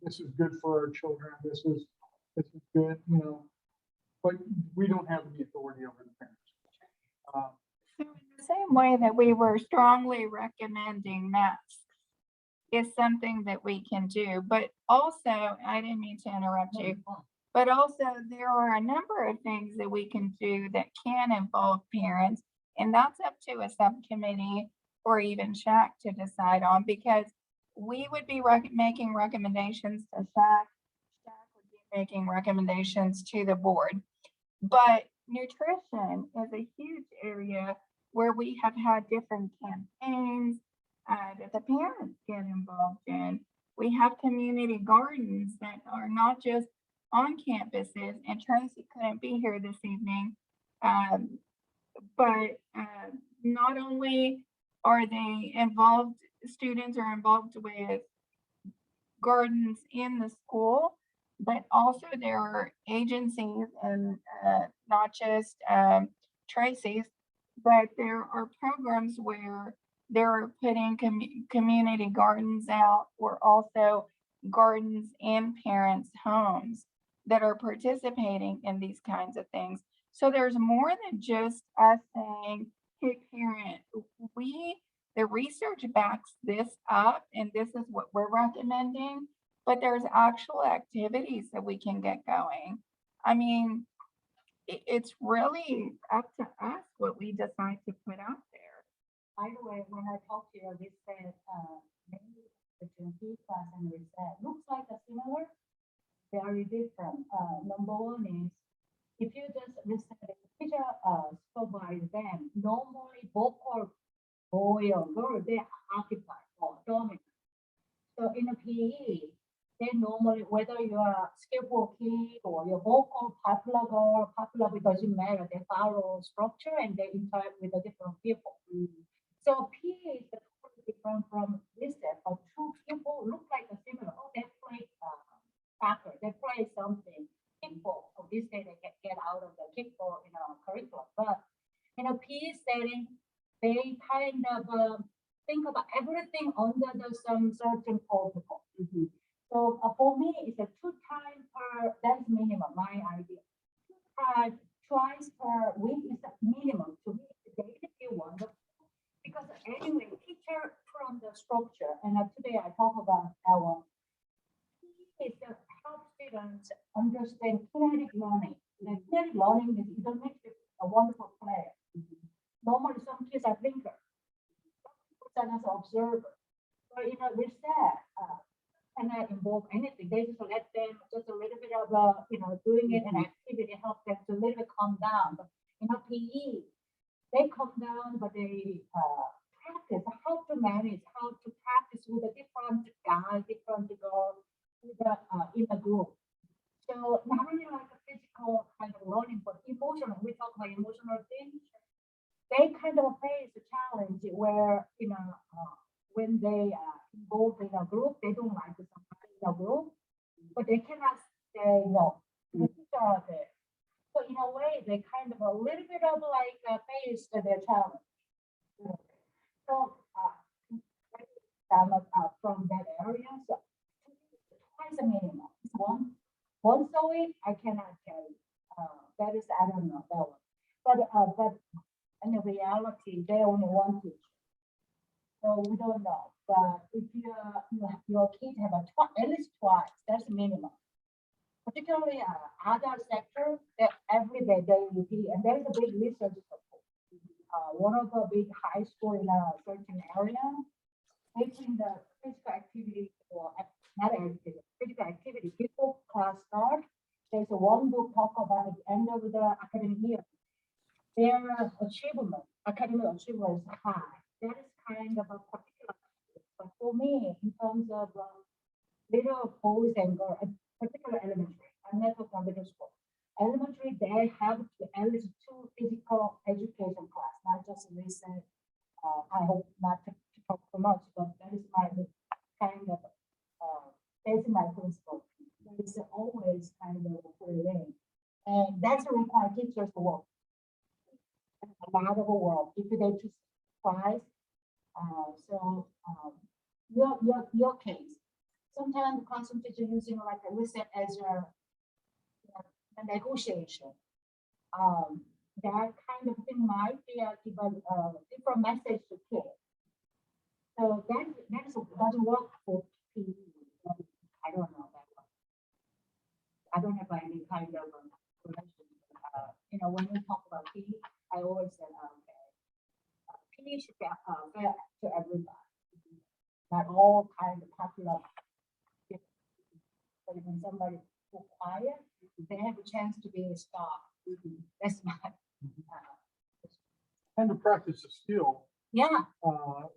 this is good for our children, this is good, but we don't have any authority over the parents. So in the same way that we were strongly recommending masks is something that we can do, but also, I didn't mean to interrupt you, but also there are a number of things that we can do that can involve parents, and that's up to a subcommittee or even SHAC to decide on, because we would be making recommendations to SHAC, SHAC would be making recommendations to the board. But nutrition is a huge area where we have had different campaigns that the parents get involved in. We have community gardens that are not just on campuses, and Tracy couldn't be here this evening, but not only are they involved, students are involved with gardens in the school, but also there are agencies, and not just Tracy's, but there are programs where they're putting community gardens out, or also gardens in parents' homes that are participating in these kinds of things. So there's more than just us saying, hey, parent, the research backs this up, and this is what we're recommending, but there's actual activities that we can get going. I mean, it's really up to us what we decide to put out there. By the way, when I talked to you, they said, maybe the GP class and reset looks like a similar, very different. Number one is, if you just listen to the teacher supervise them, normally vocal boy or girl, they are occupied or dominant. So in a PE, they normally, whether you're a skillful kid or you're vocal, popular girl, popular because you matter, they follow structure and they interact with the different people. So P is the totally different from reset, but two people look like a similar. Oh, they play soccer, they play something. Kickball, or this day they get out of the kickball, curriculum. But in a P setting, they kind of think about everything under some certain protocol. So for me, it's a 2 times per, that's minimum, my idea. 2 times, twice per week is a minimum. To me, they feel wonderful. Because anyway, teacher from the structure, and today I talk about that one. Is to help students understand kinetic learning. The kinetic learning is it makes you a wonderful player. Normally, some kids are thinkers, some kids are just observers. So reset cannot involve anything. They just let them just a little bit of doing it an activity help them to a little bit calm down. But PE, they calm down, but they practice how to manage, how to practice with a different guy, different girl. In a group. So not only like a physical kind of learning, but emotional, we talk about emotional things. They kind of face a challenge where, when they involved in a group, they don't like somebody in a group, but they cannot say no to each other. So in a way, they kind of a little bit of like face their challenge. So from that area, so twice a minimum. It's once a week, I cannot carry. That is, I don't know that one. But in the reality, they only one teacher. So we don't know. But if your kid have at least twice, that's minimum. Particularly other sector, that every day they repeat, and there is a big research support. One of the big high school in a certain area, taking the physical activity or not activity, physical activity before class start. There's a one book talk about at the end of the academic year. Their achievement, academic achievement is high. That is kind of a particular. But for me, in terms of little boys and girls, particular elementary, I'm not talking about middle school. Elementary, they have at least 2 physical education class, not just recent. I hope not to talk too much, but that is my kind of that's my principle. It's always kind of put it in, and that's a require teachers to work. A lot of work if they teach twice. Your case. Sometimes the classroom teacher using like a listen as a negotiation. That kind of thing might be a different message to kids. So that doesn't work for PE. I don't know that one. I don't have any kind of relation. When we talk about PE, I always say, PE should be fair to everybody. Not all kind of popular. But when somebody who quiet, they have a chance to be a star. That's my. And to practice a skill. Yeah.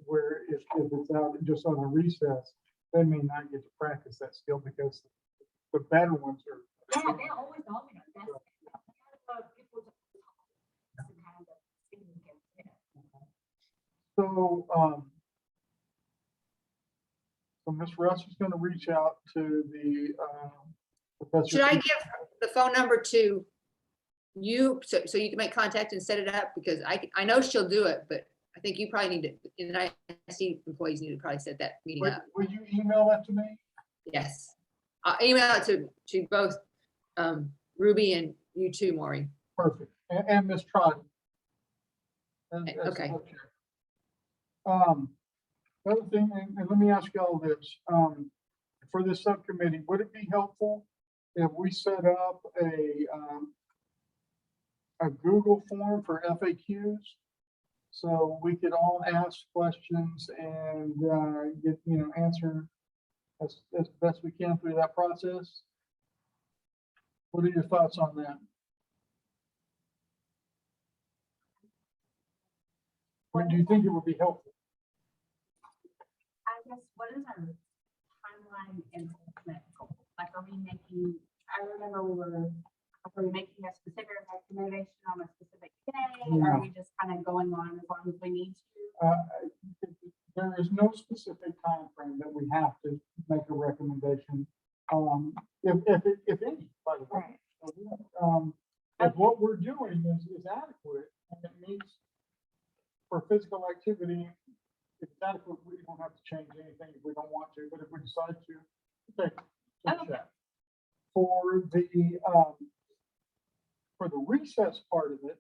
Where if it's out just on a recess, they may not get to practice that skill because the better ones are. Yeah, they're always dominant. That's people. So Ms. Russ is going to reach out to the professor. Should I give the phone number to you so you can make contact and set it up? Because I know she'll do it, but I think you probably need to, and I see employees need to probably set that meeting up. Will you email that to me? Yes. I'll email it to both Ruby and you too, Maureen. Perfect. And Ms. Trotty. Okay. The other thing, and let me ask you all this, for this subcommittee, would it be helpful if we set up a Google form for FAQs? So we could all ask questions and get, answer as best we can through that process. What are your thoughts on that? Or do you think it would be helpful? I guess, what is our timeline and ultimate Like, are we making, I remember are we making a specific recommendation on a specific day? Or are we just kind of going on as long as we need to? There is no specific time frame that we have to make a recommendation. If any, by the way. If what we're doing is adequate and it meets for physical activity, if it's adequate, we don't have to change anything if we don't want to, but if we decide to, okay. Okay. For the recess part of it,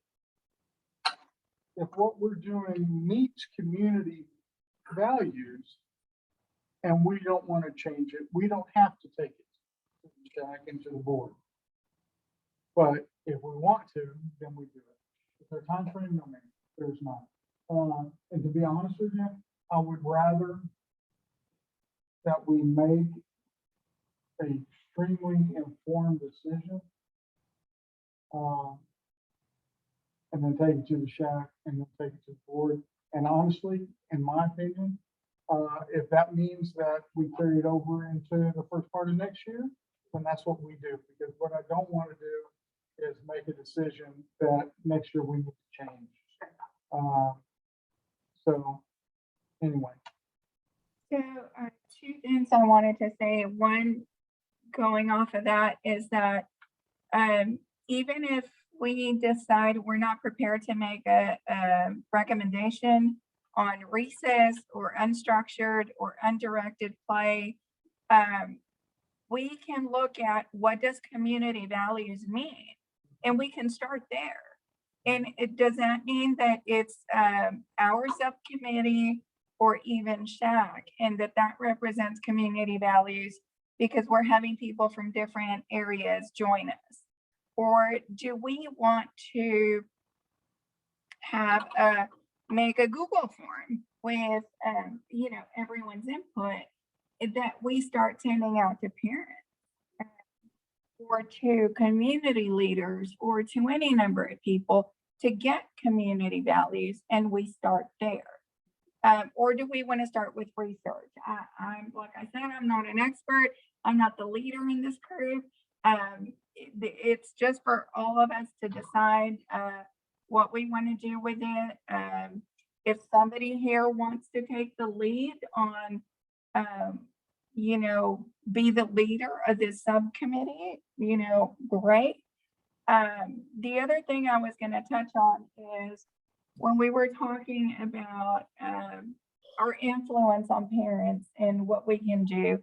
if what we're doing meets community values and we don't want to change it, we don't have to take it to the SHAC and to the board. But if we want to, then we do it. Is there a time frame? No, ma'am, there's not. And to be honest with you, I would rather that we make an extremely informed decision and then take it to the SHAC and then take it to the board. And honestly, in my opinion, if that means that we carry it over into the first part of next year, then that's what we do. Because what I don't want to do is make a decision that next year we need to change. So anyway. So two things I wanted to say. One, going off of that, is that even if we decide we're not prepared to make a recommendation on recess or unstructured or undirected play, we can look at what does community values mean, and we can start there. And it does not mean that it's our subcommittee or even SHAC, and that represents community values because we're having people from different areas join us. Or do we want to have make a Google form with everyone's input that we start sending out to parents or to community leaders or to any number of people to get community values, and we start there? Or do we want to start with research? I'm like I said, I'm not an expert. I'm not the leader in this group. It's just for all of us to decide what we want to do with it. If somebody here wants to take the lead on, be the leader of this subcommittee, great. The other thing I was going to touch on is when we were talking about our influence on parents and what we can do.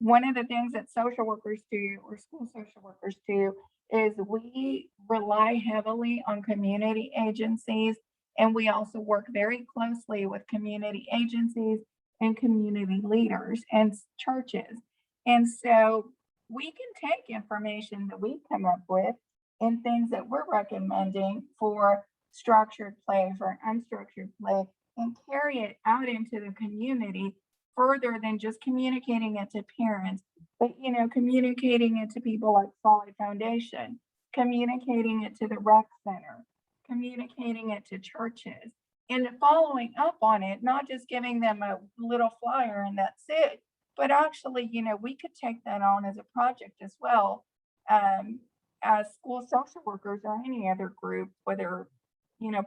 One of the things that social workers do, or school social workers do, is we rely heavily on community agencies, and we also work very closely with community agencies and community leaders and churches. And so we can take information that we come up with and things that we're recommending for structured play, for unstructured play, and carry it out into the community further than just communicating it to parents, but communicating it to people like Solid Foundation, communicating it to the rec center, communicating it to churches, and following up on it, not just giving them a little flyer and that's it, but actually, we could take that on as a project as well, as school social workers or any other group, whether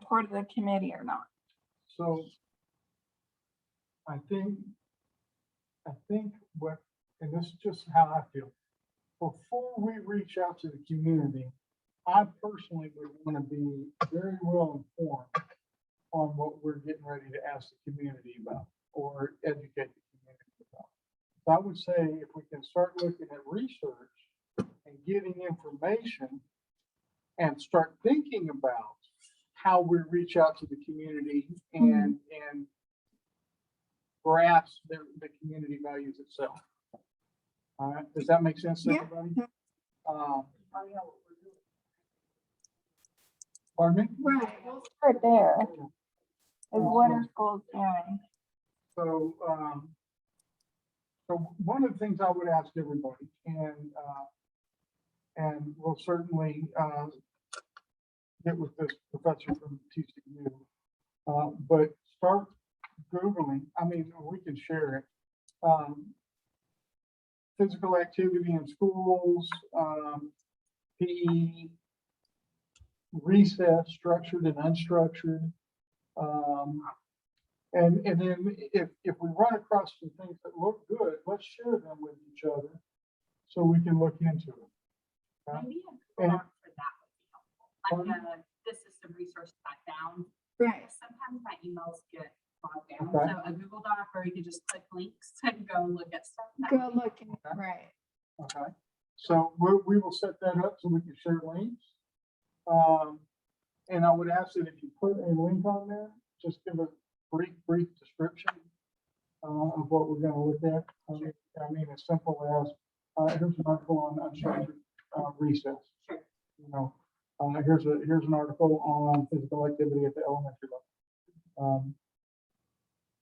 part of the committee or not. So I think what, and this is just how I feel, before we reach out to the community, I personally would want to be very well informed on what we're getting ready to ask the community about or educate the community about. So I would say if we can start looking at research and getting information and start thinking about how we reach out to the community and grasp the community values itself. All right, does that make sense to everybody? Pardon me? Right, we'll start there. Is what are schools doing? So, so one of the things I would ask everybody, and we'll certainly get with this professor from TCU, but start Googling. I mean, we can share it. physical activity in schools, PE, recess, structured and unstructured. And then if we run across some things that look good, let's share them with each other so we can look into it. Okay? Maybe a Google Doc for that would be helpful. Like this is some resources I found. Right. Sometimes my emails get bogged down. Okay. So a Google Doc where you can just click links and go look at stuff. that Go would be looking, helpful. right. Okay, so we will set that up so we can share links. And I would ask that if you put a link on there, just give a brief description of what we're gonna look at. I mean, as simple as, here's an article on unstructured recess. Sure. You know, here's an article on physical activity at the elementary level.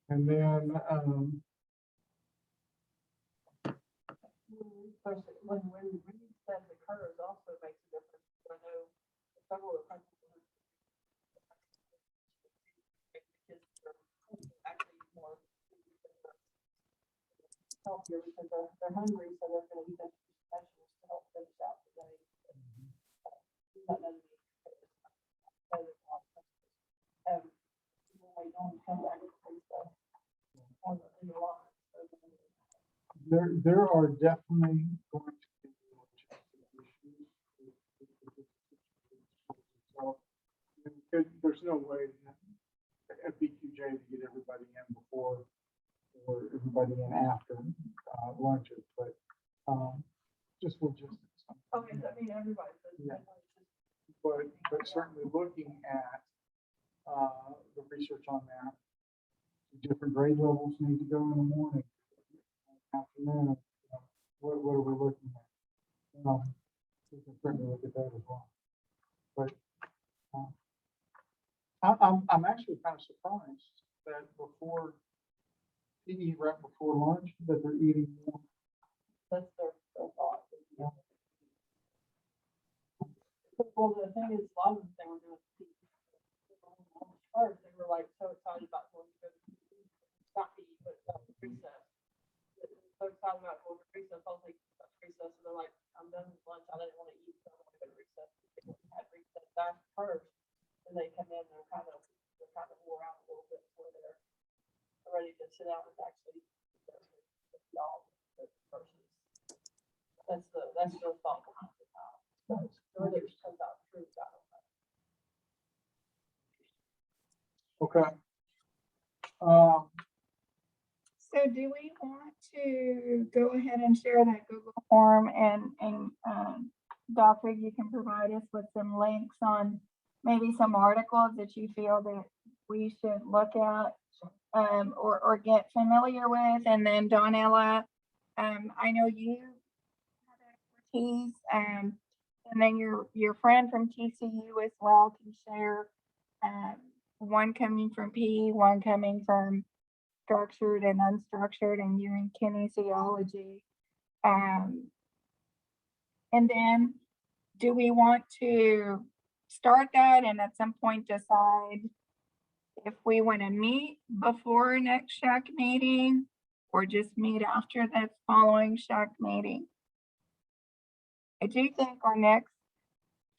And then, when recess occurs also makes a difference. I know several of the principals actually more healthier because they're hungry, so they're going to eat vegetables to help finish out the day. People wait on come back and stuff on the line. there are definitely going to be issues. So, there's no way at BQJ to get everybody in before or everybody in after lunches, but just logistics. Okay, I mean, everybody. Yeah. But certainly looking at the research on that, different grade levels need to go in the morning, afternoon. What are we looking at? We can certainly look at that as well. But I'm actually kind of surprised that before PE right before lunch that they're eating more. That's their thought. Well, the thing is, a lot of them, they were doing first, they were like so excited about going to go to not PE, but recess. They were so excited about going to recess, I was like, recess, and they're like, I'm done with lunch, I didn't want to eat, so I'm gonna go to recess. They had recess back first, and they come in, they're kind of wore out a little bit, where they're ready to sit down and actually y'all versus. That's the thought behind it now. Whether it turns out true, I don't know. Okay. So do we want to go ahead and share that Google form and Dr., you can provide us with some links on maybe some articles that you feel that we should look at or get familiar with. And then Donella, I know you have expertise, and then your friend from TCU as well can share, one coming from PE, one coming from structured and unstructured, and you in kinesiology. And then do we want to start that and at some point decide if we want to meet before next SHAC meeting or just meet after the following SHAC meeting? I do think our next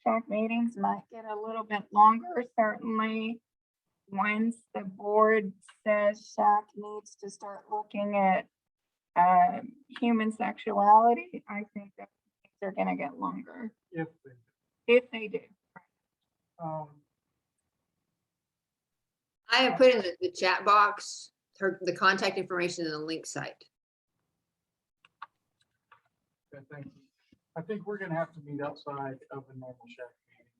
SHAC meetings might get a little bit longer, certainly once the board says SHAC needs to start looking at human sexuality. I think that they're going to get longer if they do. I have put in the chat box, the contact information in the link site. Okay, thank you. I think we're going to have to meet outside of the normal SHAC meeting,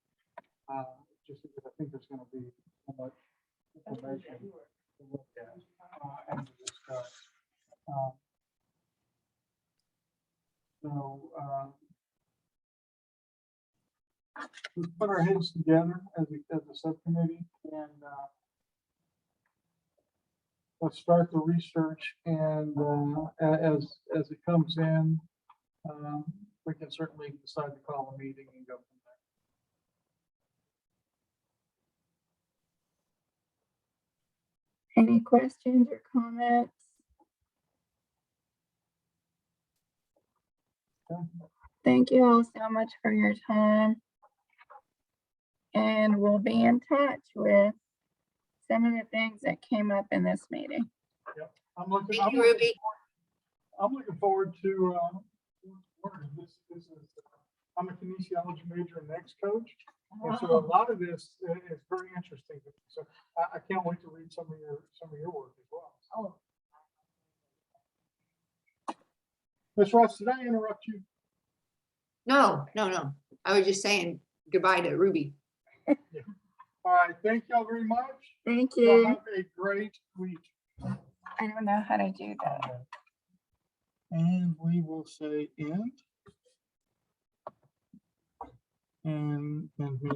just because I think there's going to be so much information to look at and to discuss. Let's put our heads together as a subcommittee and let's start the research, and as it comes in, we can certainly decide to call a meeting and go from there. Any questions or comments? Thank you all so much for your time. And we'll be in touch with some of the things that came up in this meeting. I'm looking, Thank you, Ruby. I'm looking forward to, this is, I'm a kinesiology major and ex-coach. And so a lot of this is very interesting. So I can't wait to read some of your work as well. Oh, Ms. Ross, did I interrupt you? No, no, no. I was just saying goodbye to Ruby. All right, thank y'all very much. Thank Y'all you. have a great week. I don't know how to do that. And we will say end. And we